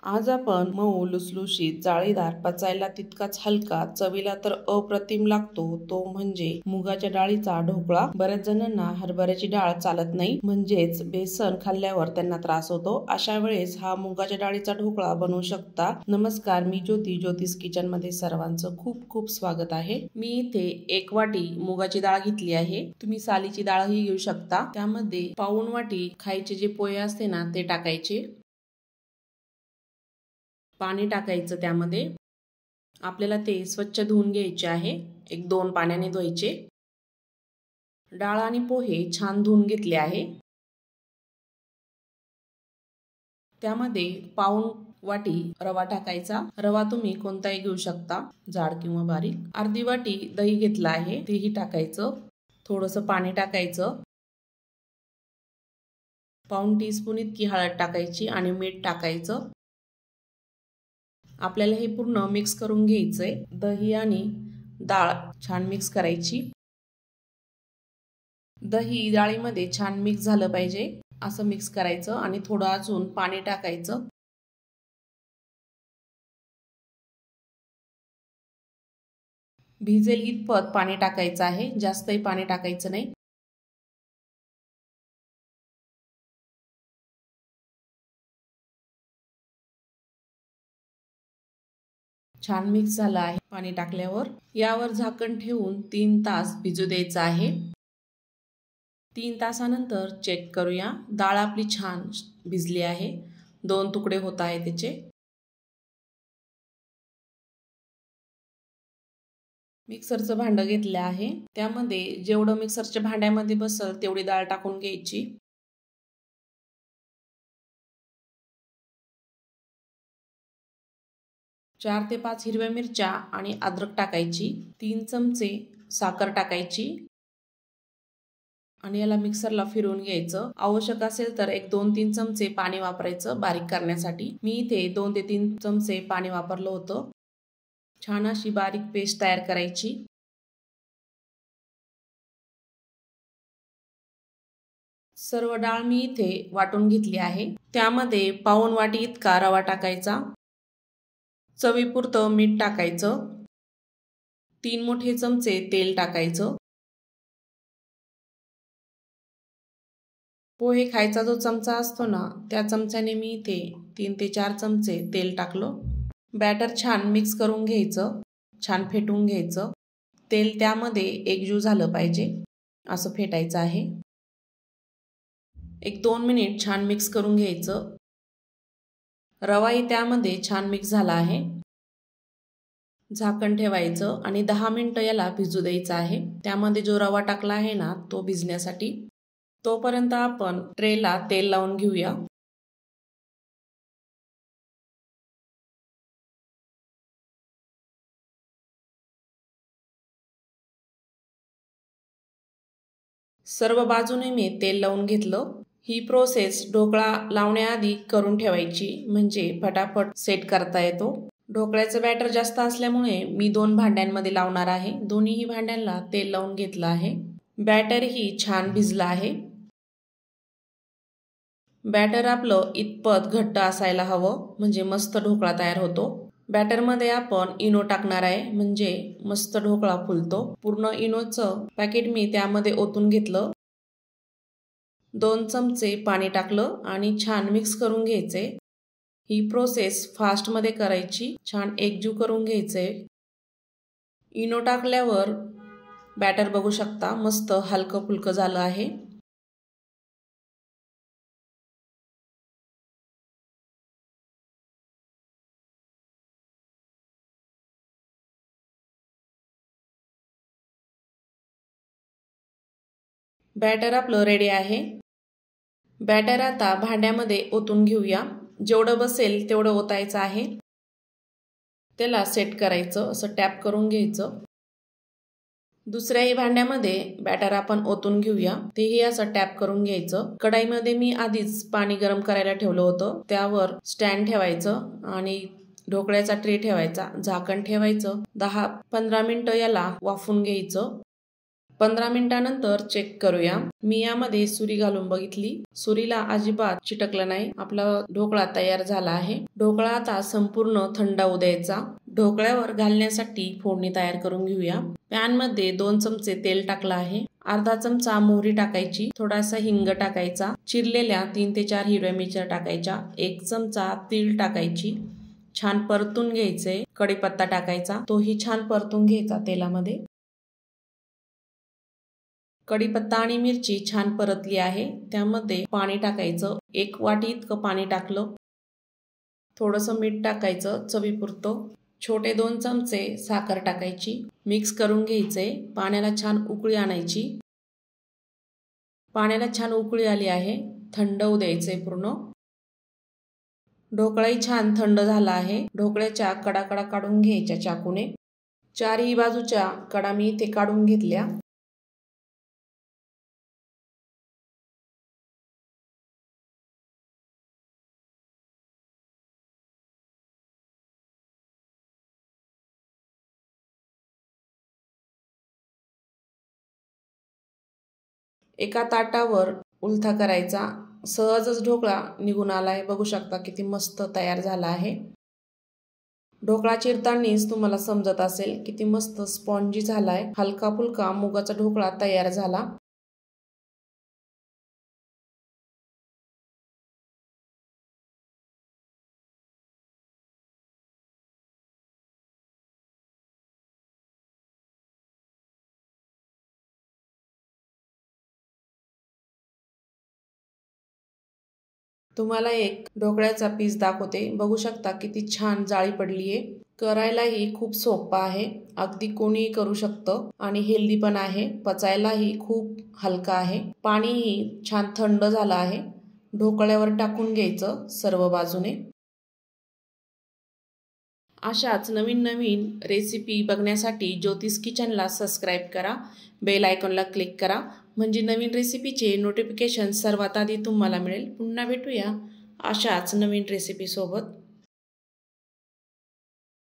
आज आपण मऊ लुसलुशीत जाळीदार पचायला तितकाच हलका चवीला तर अप्रतिम लागतो तो म्हणजे मुगाच्या डाळीचा ढोकळा। बऱ्याच जणांना हरभऱ्याची डाळ चालत नाही म्हणजेच बेसन खाल्ल्यावर त्यांना त्रास होतो। अशा वेळेस हा मुगाच्या डाळीचा ढोकळा बनवू शकता। नमस्कार, मी ज्योती, ज्योतिष किचन मध्ये सर्वांचं खूप खूप स्वागत आहे। मी इथे 1 वाटी मुगाची डाळ घेतली आहे। तुम्ही सालीची डाळही घेऊ शकता। त्यामध्ये पाऊण वाटी खायचे जे पोहे असते ना ते टाकायचे, पाणी टाकायचं। त्यामध्ये आपल्याला ते स्वच्छ धुवून घ्यायचे आहे। 1-2 पाण्याने धुवायचे। डाळ आणि पोहे छान धुवून घेतले आहे। त्यामध्ये पाऊण वाटी रवा टाकायचा। रवा तुम्ही कोणताही घेऊ शकता, जाड किंवा बारीक। अर्धी वाटी दही घेतला आहे, तेही टाकायचं। थोडंसं पाणी टाकायचं। पाऊण टीस्पून इतकी हळद टाकायची आणि मीठ टाकायचं। आपल्याला हे पूर्ण मिक्स करून घ्यायचंय। दही आणि डाळ छान मिक्स करायची। दही डाळीमध्ये छान मिक्स झालं पाहिजे असं मिक्स करायचं आणि थोडं अजून पाणी टाकायचं। भिजेल इतपत पाणी टाकायचं आहे, जास्तही पाणी टाकायचं नाही। छान मिक्स झालं आहे पाणी टाकल्यावर। यावर झाकण ठेवून 3 तास भिजू द्यायचं आहे। 3 तासानंतर चेक करूया। डाळ आपली छान भिजली आहे। 2 तुकडे होत आहे त्याचे। मिक्सरचं भांडं घेतलं आहे। त्यामध्ये जेवढं मिक्सरच्या भांड्यामध्ये बसल तेवढी डाळ टाकून घ्यायची। चार ते 5 हिरव्या मिरच्या आणि अद्रक टाकायची। 3 चमचे साखर टाकायची आणि याला मिक्सरला फिरवून घ्यायचं। आवश्यक असेल तर 1-2-3 चमचे पाणी वापरायचं बारीक करण्यासाठी। मी इथे 2 ते 3 चमचे पाणी वापरलं होतं। छान अशी बारीक पेस्ट तयार करायची। सर्व डाळ मी इथे वाटून घेतली आहे। त्यामध्ये पाऊण वाटी इतका रवा टाकायचा। चवीपुरतं मीठ टाकायचं। 3 मोठे चमचे तेल टाकायचं। पोहे खायचा जो चमचा असतो ना त्या चमच्याने मी इथे 3 ते 4 चमचे तेल टाकलं। बॅटर छान मिक्स करून घ्यायचं, छान फेटून घ्यायचं। तेल त्यामध्ये एकजीव झालं पाहिजे असं फेटायचं आहे। 1-2 मिनिट छान मिक्स करून घ्यायचं। रवाही त्यामध्ये छान मिक्स झाला आहे। झाकण ठेवायचं आणि 10 मिनिटं याला भिजू द्यायचं आहे। त्यामध्ये जो रवा टाकला आहे ना तो भिजण्यासाठी। तोपर्यंत आपण ट्रेला तेल लावून घेऊया। सर्व बाजूने मी तेल लावून घेतलं। ही प्रोसेस ढोकळा लावण्याआधी करून ठेवायची म्हणजे फटाफट सेट करता येतो। ढोकळ्याचं बॅटर जास्त असल्यामुळे मी 2 भांड्यांमध्ये लावणार आहे। दोन्हीही भांड्यांना तेल लावून घेतलं आहे। बॅटरही छान भिजलं आहे। बॅटर आपलं इतपत घट्ट असायला हवं म्हणजे मस्त ढोकळा तयार होतो। बॅटरमध्ये आपण इनो टाकणार आहे म्हणजे मस्त ढोकळा फुलतो। पूर्ण इनोचं पॅकेट मी त्यामध्ये ओतून घेतलं। 2 चमचे पाणी टाकलं आणि छान मिक्स करून घ्यायचे। ही प्रोसेस फास्ट मध्ये करायची। छान एकजीव करून घ्यायचे। इनो टाकल्यावर बॅटर बघू शकता मस्त हलकं फुलकं झालं आहे। बॅटर आपलं रेडी आहे। बॅटर आता भांड्यामध्ये ओतून घेऊया। जेवढं बसेल तेवढं ओतायचं आहे। त्याला सेट करायचं, असं टॅप करून घ्यायचं। दुसऱ्याही भांड्यामध्ये बॅटर आपण ओतून घेऊया। तेही असं टॅप करून घ्यायचं। कढईमध्ये मी आधीच पाणी गरम करायला ठेवलं होतं। त्यावर स्टँड ठेवायचं आणि ढोकळ्याचा ट्रे ठेवायचा। झाकण ठेवायचं। 10-15 मिनिटं याला वाफून घ्यायचं। 15 मिनिटांनंतर चेक करूया। मी यामध्ये सुरी घालून बघितली, सुरीला अजिबात चिटकलं नाही। आपला ढोकळा तयार झाला आहे। ढोकळा आता संपूर्ण थंड होऊ द्यायचा। ढोकळ्यावर घालण्यासाठी फोडणी तयार करून घेऊया। पॅन मध्ये 2 चमचे तेल टाकलं आहे। अर्धा चमचा मोहरी टाकायची, थोडासा हिंग टाकायचा, चिरलेल्या 3 ते 4 हिरव्या मिरच्या टाकायच्या, 1 चमचा तीळ टाकायची, छान परतून घ्यायचे। कढीपत्ता टाकायचा, तोही छान परतून घ्यायचा तेलामध्ये। कढीपत्ता आणि मिरची छान परतली आहे, त्यामध्ये पाणी टाकायचं। 1 वाटी इतकं पाणी टाकलं। थोडंसं मीठ टाकायचं चवीपुरतं। छोटे 2 चमचे साखर टाकायची, मिक्स करून घ्यायचे। पाण्याला छान उकळी आणायची। पाण्याला छान उकळी आली आहे, थंड होऊ द्यायचे पूर्ण। ढोकळाही छान थंड झाला आहे। ढोकळ्याच्या कडा काढून घ्यायच्या चाकूने। चारही बाजूच्या कडा मी इथे काढून घेतल्या। एका ताटावर उलथा करायचा। सहजच ढोकळा निघून आलाय, बघू शकता किती मस्त तयार झाला आहे। ढोकळा चिरतानाच तुम्हाला समजत असेल किती मस्त स्पॉन्जी झालाय। हलका फुलका मुगाचा ढोकळा तयार झाला। तुम्हाला एक ढोकळ्याचा पीस दाखवते, बघू शकता किती छान जाळी पडलीये। करायलाही खूप सोपं आहे, अगदी कोणीही करू शकतं आणि हेल्दी पण आहे। पचायलाही खूप हलका आहे। पाणीही छान थंड झालं आहे। ढोकळ्यावर टाकून घ्यायचं सर्व बाजूने। अशाच नवीन रेसिपी बघण्यासाठी ज्योतिष किचनला सबस्क्राईब करा, बेल आयकॉनला क्लिक करा, म्हणजे नवीन रेसिपीचे नोटिफिकेशन सर्वात आधी तुम्हाला मिळेल। पुन्हा भेटूया अशाच नवीन रेसिपी सोबत।